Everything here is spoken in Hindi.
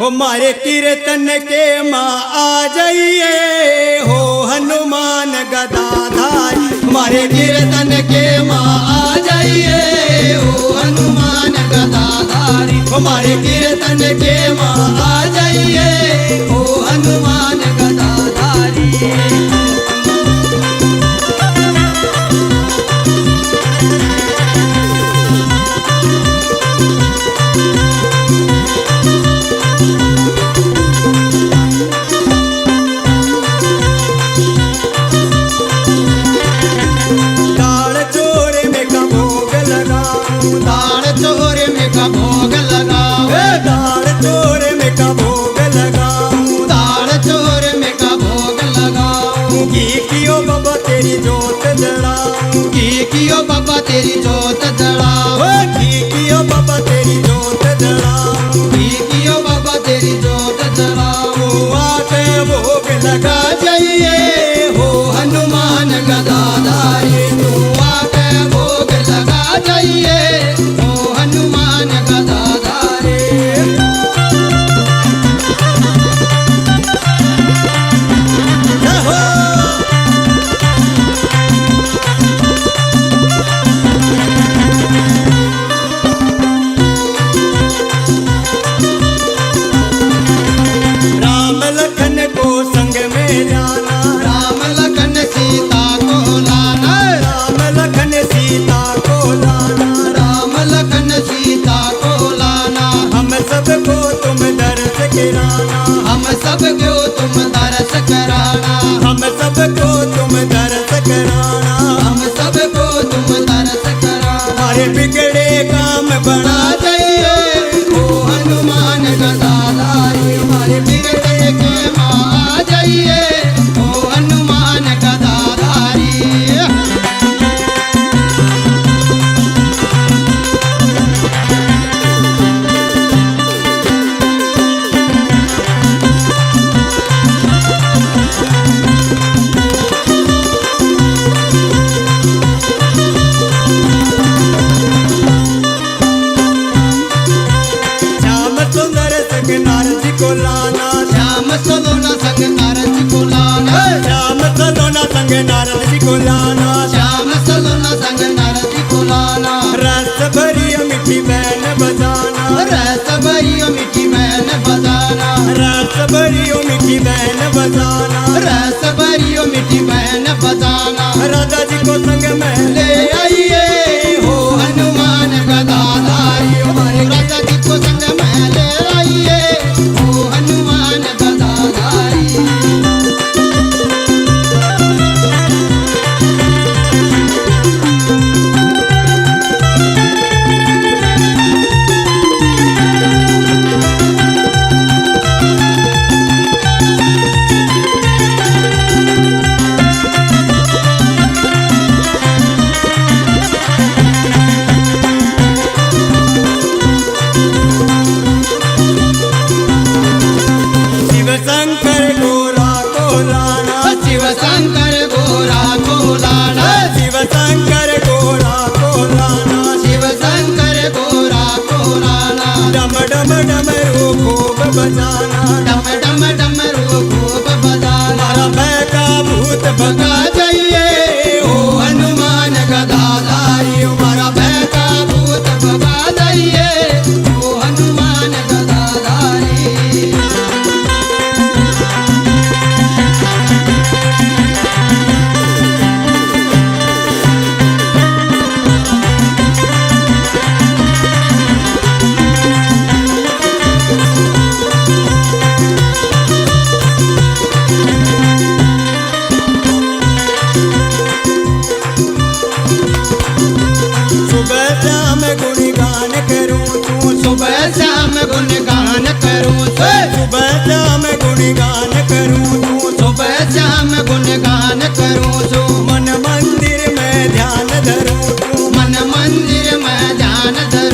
हमारे कीर्तन के माँ आ जाइए हो हनुमान गदाधारी। हमारे कीर्तन के माँ आ जाइए हो हनुमान गदाधारी। हमारे कीर्तन के माँ आ जाइए हो हनुमान गदाधारी। भोग लगाओ दाल चोर में का भोग लगाऊं। दाल चोर में का भोग लगाओ। घी कियो बाबा तेरी जोत जलाऊं। घी कियो बाबा तेरी जोत जलाओ। घी कियो बाबा तेरी जोत जलाऊं। घी कियो बाबा तेरी जोत जलाओ। आके भोग लगा जाइए हो हनुमान गदाधारी। तू आके भोग लगा जाइए हो हनुमान गदाधारी। राम लखन को संग में जाना। राम लखन सीता को लाना। राम लखन सीता को लाना। राम लखन सीता को लाना। हम सबको तुम दर्श कराना। हम सबको तुम दर्श कराना। हम सबको तुम दर्श कराना। हम सबको तुम दर्श कराना। हमारे बिगड़े काम बना जाइए हो हनुमान गदाधारी। हमारे बिगड़े के माँ जाइए हो हनुमान गदाधारी। श्याम सुंदर संग नारद को लाना। श्याम सलोना संग नारद को लाना। श्याम सलोना संग नारद को लाना। श्याम सलोना संग नारद को लाना। रस भरी मिठी बैन बजाना। रस भरियो मिठी बैन बजाना। रस भरी मिठी बैन बजाना। रस भरियो मिठी बैन बजाना। राधा जी को संग में ले आइए हो हनुमान गदाधारी। हमारे राजा जी को संग में ले आइए हो हनुमान गदाधारी। शिव शंकर गोरा को लाना। शिव शंकर गोरा को लाना। शिव शंकर गोरा को लाना। शिव शंकर गोरा को लाना। डम डम डमरू खूब बजाना। डम डम डमरू खूब बजाना। हमारा बैका भूत भगा भगा जाइए हो हनुमान गदाधारी। हमारा बैका भूत भगा जाइए हो हनुमान गदाधारी। सुबह शाम गुणगान करूं तू। सुबह शाम गुणगान करूं से। सुबह शाम गुणगान करूं तू। सुबह शाम गुणगान करूं सो। मन मंदिर में ध्यान धरूं तू। मन मंदिर में ध्यान धरूं।